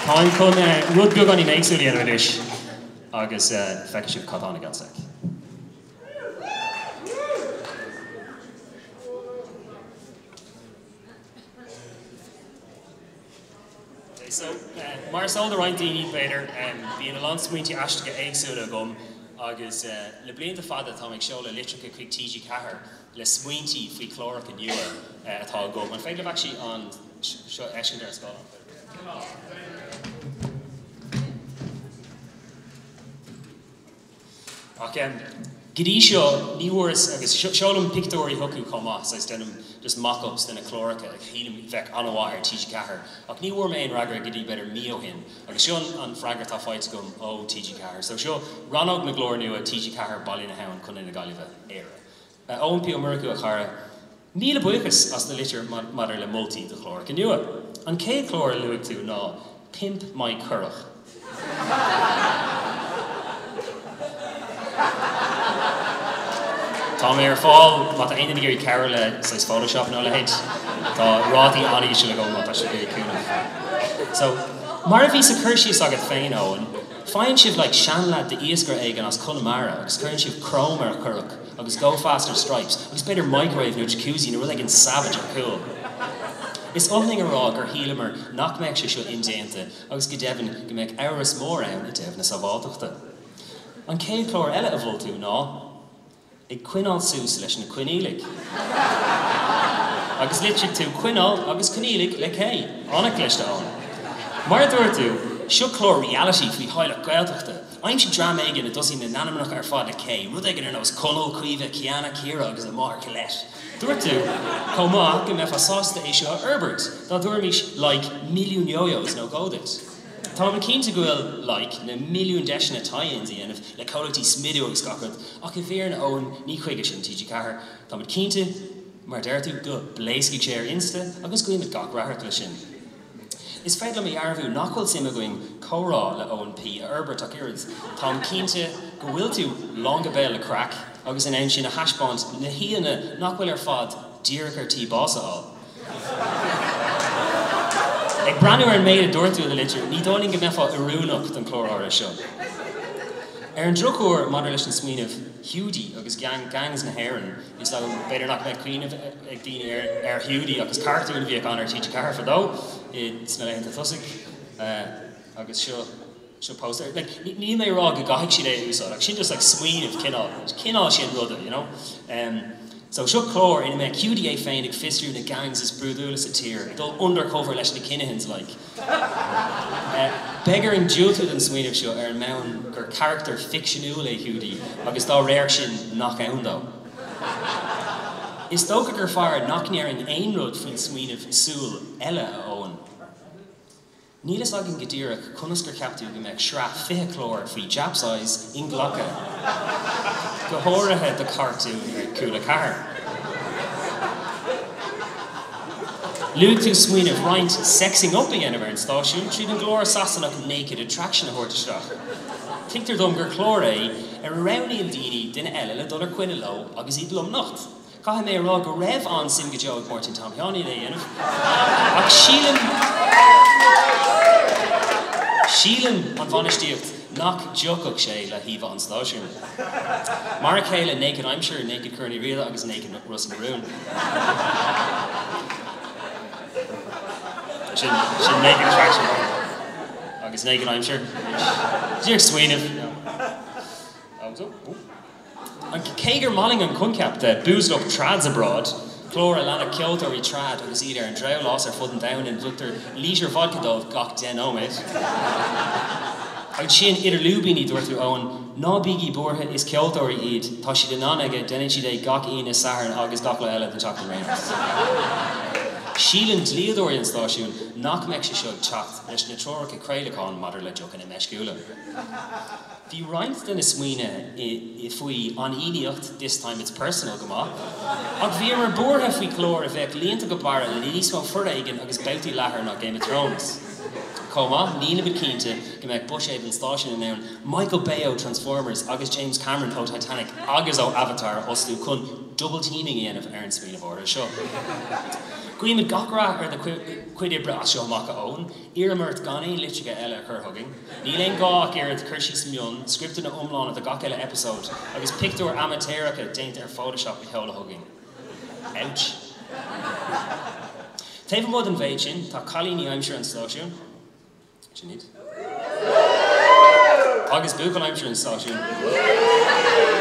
Táim chun rud beag an éagsúlaí ar inis agus feice sibh catána gansach. So, mar sol de rein daoine beidir bhí an land smuointe aisteacha éagsúla gom agus le blianta fada tá ag seola litricha chuig TG4 le smuointí faoi chlóracha nua atá gom. An féidir bhac sí an seo eiscin ar scáil. Ach gidí seo níhuairas agus seolam pictóirí thucu comá sa denm just mock-ups den a chlóracha ag hílim bheith anháir TG4 ach níhuair mé an ragra gidí beidir míohin agus seo an freigar tá fáid gom ó TG4 so seo rannog na glór nua TG4 bailína hain chun ina gailibh éire. Óan pí America a chara míle buchas as na litir mar le multi de chlóracha nua. An cé chlór luigh tú ná pimp mai currach. Tá mé ar fáil má aon géirí ceir le sa Photoshop ná le héid tá rátaí aní se le go má se géir cúna. So mar a bhí sa chuirsí agad féin óin, fáin sibh le seanla de íoscar éigen as Connemara agus chuann sibh chrome ar currach agus go faster stripes agus beidir microwave nó jacuzzi nó rud ag an savage ar cool. Is omning ará gur hílamar nach meid se seo indéanta agus go deimhin go méid áras mór ann i deimhna sa bháilteachta. An céad chlór eile a bhfuil tú ná ag cuineáil sús leis na cuinílig. Agus litir tú cuineáil agus cuinílig le cé, anna cléiste an. Mar dúir tú, seo chlór reality faoi háileach gailteachta. Aim si drama éigen a dosí na nanamanach ar fád le cé, rud éigen ar nós conol cuimhe Ciana Círa agus a mar celet. Dúir tú, comá go mefa sásta é seo Herbert, dá dúir mis like milliún yo-yos nó gódit. Tá an cínta gohfuil na milliún deisina tie-ins í anamh le cólatí smidú agus gacrad ach i bhéir na óin ní chuige sin TG4. Tá an cínta mar deir tú go bléiscí sé ar Insta agus goim mit gach rathart le sin. Is féad le mé arbhú nachhfuil sim a going córá le ONP a Herbert ach irid. Tá an cínta go bhfuil tú longa béil le crack agus in ann sin na haisbáint na híana nachhfuil ar fad díreachar tí básaáil. Ag brandú ar méid a dúirtú a litir, ní dáling go mefa arúnach den chlóráir seo. Ar an drocúir maidir leis an smaoinmh hiúdaí agus gangs na haireann, is le beidir nach meid cuiinmh ag daoine ar hiúdaí agus cartún bhí an ar TG4 fadó, is na leanta tosig agus seo poster. Ní mé rá go gaithigh siad é úsáid, ag sin just smaoinmh cinál sin ruda, you know? So seo chlór ina me QDA féin ag fistriú na gangs is brúdúlas a tír, ag dul undercover leis na cinehins like. Begar an diúltaithe den smaoinmh seo ar an meán gur character fictionúil é hiúdaí agus dá réir sin nach ann dó. Is dócha gur fear nach níar an aon rud faoin smaoinmh súil eile a óin. Nílas agin go dtíreach chunas gur ceaptú go meid sreath fiche chlór faoi japsáis in ghlacha. Go háirithe de cartún ar cúla car. Luúd tú smaoinmh roinnt sexing up again ar an stáisiún tríd an glór sasanach naked attraction a thuirteteach. Tinctar dom gur chlór é ar raibhnaí an daoine duine eile le dul ar cuine lo agus iad lom nocht. Caithe mé rá go raibh an sim go deog Martin Tomheánaí le dhéanamh. Ach sílim an bhanistíocht nach jococh sé le híomh an stáisiún. Mar a chéile naked I'm sure, naked Kearney Riala agus naked Russ Maroon. Sin naked attraction agus naked I'm sure. Díoch smaoinmh. An céigur malling an cuncap de boozed up trads abroad, chlór a lena ceoltóirí trad agus iad ar an dreabh lás ar fud an domhan in bhluachtar lísir vodka dómh gach den óid. Ag sin idir lúbíní dúirtú óin, ná bígí bortha is ceoltóirí iad, tá si den aige denan siad é gach íon is saharn agus gach le eile den teach an réinas. Sílan dlíadóirí an stáisiún nach meid se seo teacht leis na tróracha creidleáin maidir le jocan in meisciúla. Bhí roinnt den is smaoine I faoi aníocht, this time it's personal gomá, ach bhí mar bortha faoi chlór a bheith líonta go bara le níos mó fur aigen agus bouty lethar nach Game of Thrones. Comá, níla bit cínta go meid Bush Haven stáisiún in ann, Michael Bay ó Transformers agus James Cameron ó Titanic agus ó Avatar osú chun double teaming aanamh ar an smaoinmh ortha seo. Gwymyd gachra ar the cuidibra as maca own, Iramert gani lichiga ella cur hugging. Nilen gach the Kershis Mion, scripted an umlan of the Gakela episode, I was picked or amateurica daint their Photoshop with Hola hugging. Ouch. Teva mod and vachin, ta Kalini I'm sure in station. What you need? August Bukel I'm sure in station.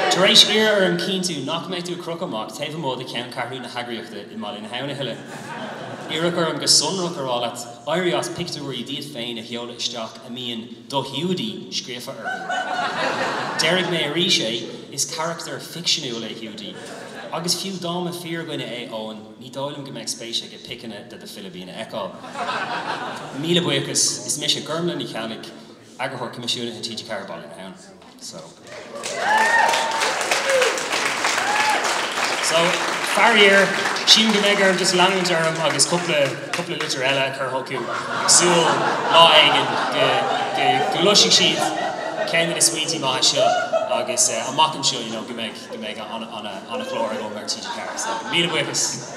Teresh ear or keen to knock me to a crocomok, Teva mod the count Carhuna Hagriach the Malin Hauna Hilla. Irakar and Gasunrook all at Oireachtas picture where you did feign a Hyola stock a mean Dohudi Screfa Derek May Riche is character fictional a Hudi. August few dom fear going to Owen, ni dolum get make space get picking it that the Philippine echo. Mila Buikus is Misha Gurmlin ni Calic, Agahor Commission and TG4 in town. So Farrier, Sheen Gmegar just landing Durham, August couple of literella, Kerhoku, Zool, Law Egan, the Lushing Sheet, Kennedy Sweetie Mahasha, August, a mocking show, you know, Gmeg on a floor, I go over TG4. So, meet a witness.